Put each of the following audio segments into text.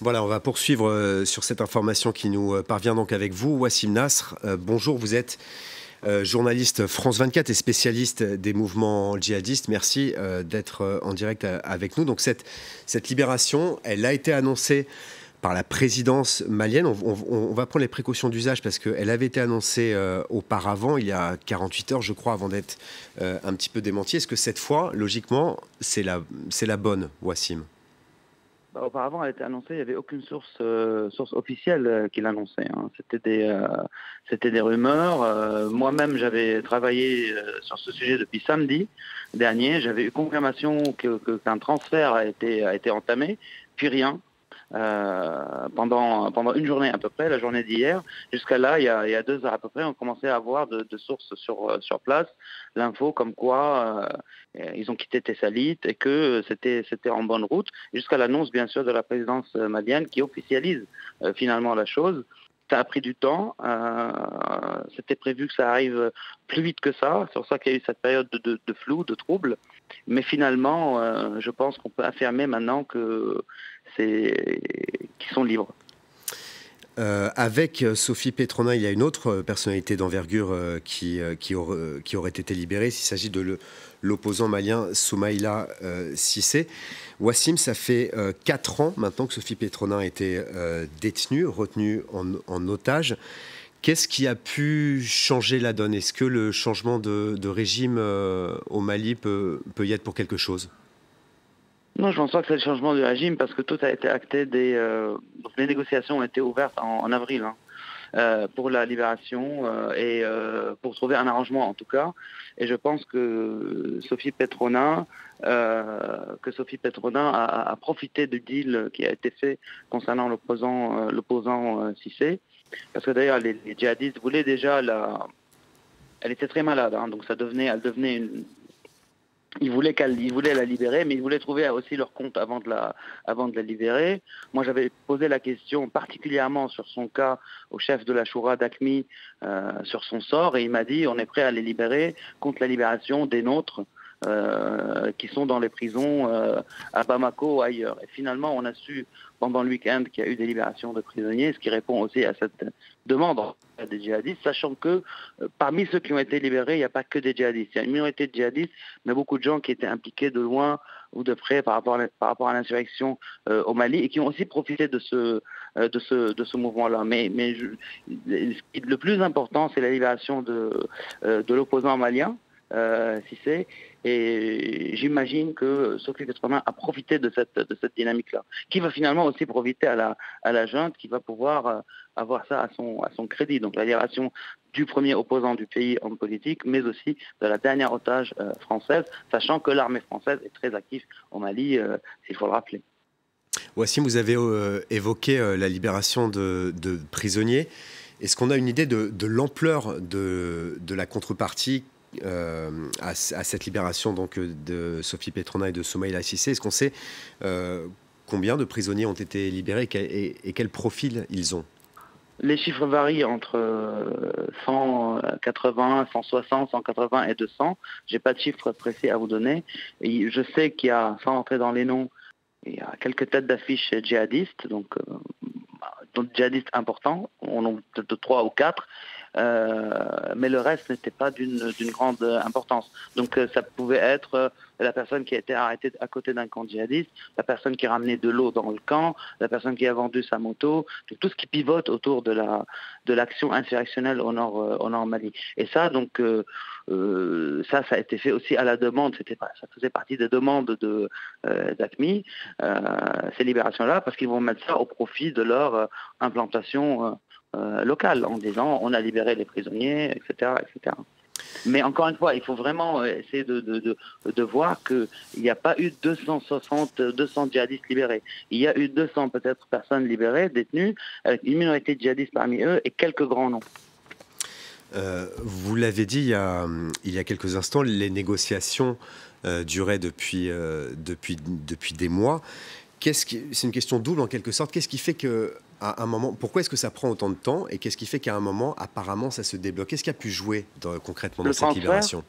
Voilà, on va poursuivre sur cette information qui nous parvient donc avec vous. Wassim Nasr, bonjour, vous êtes journaliste France 24 et spécialiste des mouvements djihadistes. Merci d'être en direct avec nous. Donc cette libération, elle a été annoncée par la présidence malienne. On va prendre les précautions d'usage parce qu'elle avait été annoncée auparavant, il y a 48 heures, je crois, avant d'être un petit peu démentie. Est-ce que cette fois, logiquement, c'est la bonne, Wassim ? Auparavant, elle a été annoncée, il n'y avait aucune source officielle qui l'annonçait. Hein. C'était des rumeurs. Moi-même, j'avais travaillé sur ce sujet depuis samedi dernier. J'avais eu confirmation qu'un transfert a été entamé, puis rien. Pendant une journée à peu près, la journée d'hier, jusqu'à là, il y a 2 heures à peu près, on commençait à avoir de sources sur place, l'info comme quoi ils ont quitté Tessalit et que c'était en bonne route, jusqu'à l'annonce bien sûr de la présidence malienne qui officialise finalement la chose. Ça a pris du temps, c'était prévu que ça arrive plus vite que ça, c'est pour ça qu'il y a eu cette période de flou, de trouble, mais finalement, je pense qu'on peut affirmer maintenant qu'ils sont libres. Avec Sophie Petronin, il y a une autre personnalité d'envergure qui aurait été libérée. Il s'agit de l'opposant malien Soumaïla Cissé. Wassim, ça fait 4 ans maintenant que Sophie Petronin a été détenue, retenue en otage. Qu'est-ce qui a pu changer la donne ? Est-ce que le changement de régime au Mali peut y être pour quelque chose ? Non, je pense pas que c'est le changement de régime parce que tout a été acté donc les négociations ont été ouvertes en avril pour la libération et pour trouver un arrangement en tout cas. Et je pense que Sophie Petronin a profité du deal qui a été fait concernant l'opposant Cissé. Parce que d'ailleurs les djihadistes voulaient déjà elle était très malade, hein, donc elle devenait Ils voulaient la libérer, mais ils voulaient trouver aussi leur compte avant de la libérer. Moi, j'avais posé la question particulièrement sur son cas au chef de la Choura d'Aqmi, sur son sort, et il m'a dit on est prêt à les libérer contre la libération des nôtres qui sont dans les prisons à Bamako ou ailleurs. Et finalement, on a su pendant le week-end qu'il y a eu des libérations de prisonniers, ce qui répond aussi à cette demande des djihadistes, sachant que parmi ceux qui ont été libérés, il n'y a pas que des djihadistes. Il y a une minorité de djihadistes, mais beaucoup de gens qui étaient impliqués de loin ou de près par rapport à l'insurrection au Mali et qui ont aussi profité de ce mouvement-là. Mais le plus important, c'est la libération de l'opposant malien, Cissé, et j'imagine que Sophie Petronin a profité de cette dynamique-là, qui va finalement aussi profiter à la junte, qui va pouvoir avoir ça à son crédit. Donc la libération du premier opposant du pays en politique, mais aussi de la dernière otage française, sachant que l'armée française est très active au Mali, s'il faut le rappeler. Wassim, vous avez évoqué la libération de prisonniers. Est-ce qu'on a une idée de l'ampleur de la contrepartie à cette libération donc, de Sophie Petronin et de Soumaïla Cissé? Est-ce qu'on sait combien de prisonniers ont été libérés et quel profil ils ont? Les chiffres varient entre 180, 160, 180 et 200. Je n'ai pas de chiffres précis à vous donner. Et je sais qu'il y a, sans entrer dans les noms, il y a quelques têtes d'affiche djihadistes, donc djihadistes importants, on en a peut-être 3 ou 4. Mais le reste n'était pas d'une grande importance. Donc ça pouvait être la personne qui a été arrêtée à côté d'un camp djihadiste, la personne qui a ramené de l'eau dans le camp, la personne qui a vendu sa moto, tout ce qui pivote autour de l'action insurrectionnelle au nord Mali. Et ça, donc, ça a été fait aussi à la demande, ça faisait partie des demandes d'AQMI, ces libérations-là, parce qu'ils vont mettre ça au profit de leur implantation locale, en disant on a libéré les prisonniers, etc., etc. Mais encore une fois, il faut vraiment essayer de voir qu'il n'y a pas eu 200 djihadistes libérés. Il y a eu 200 peut-être personnes libérées, détenues, avec une minorité de djihadistes parmi eux et quelques grands noms. Vous l'avez dit il y a quelques instants, les négociations duraient depuis des mois. C'est une question double en quelque sorte. Qu'est-ce qui fait qu'à un moment, pourquoi est-ce que ça prend autant de temps et qu'est-ce qui fait qu'à un moment, apparemment, ça se débloque? Qu'est-ce qui a pu jouer concrètement dans cette libération?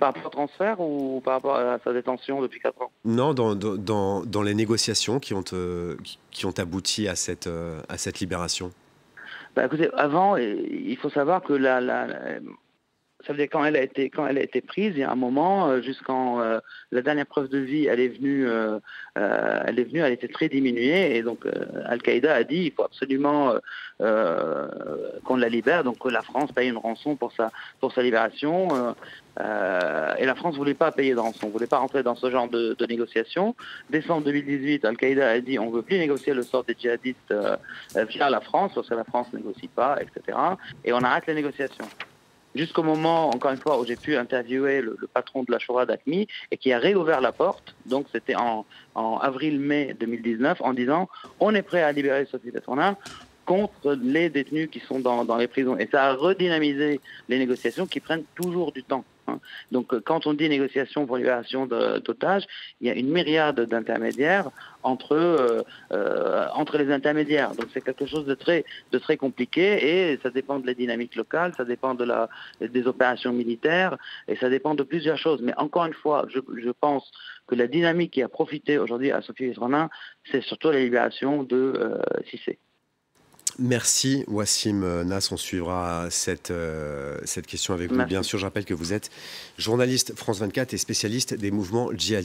Par rapport au transfert ou par rapport à sa détention depuis 4 ans? Non, dans les négociations qui ont abouti à cette libération. Bah, écoutez, avant, il faut savoir que ça veut dire quand elle a été prise, il y a un moment, jusqu'en la dernière preuve de vie, elle était très diminuée, et donc Al-Qaïda a dit il faut absolument qu'on la libère, donc que la France paye une rançon pour sa libération. Et la France ne voulait pas payer de rançon, ne voulait pas rentrer dans ce genre de négociations. Décembre 2018, Al-Qaïda a dit on ne veut plus négocier le sort des djihadistes via la France, parce que la France ne négocie pas, etc. Et on arrête les négociations. Jusqu'au moment, encore une fois, où j'ai pu interviewer le patron de la Shoura d'AQMI et qui a réouvert la porte, donc c'était en avril-mai 2019, en disant on est prêt à libérer Sophie Besrouna contre les détenus qui sont dans les prisons. Et ça a redynamisé les négociations qui prennent toujours du temps. Donc quand on dit négociation pour libération d'otages, il y a une myriade d'intermédiaires entre les intermédiaires. Donc c'est quelque chose de très compliqué, et ça dépend de la dynamique locale, ça dépend des opérations militaires, et ça dépend de plusieurs choses. Mais encore une fois, je pense que la dynamique qui a profité aujourd'hui à Sophie Besrouna, c'est surtout la libération de Cissé. Merci Wassim Nass, on suivra cette question avec vous. Merci. Bien sûr, je rappelle que vous êtes journaliste France 24 et spécialiste des mouvements djihadistes.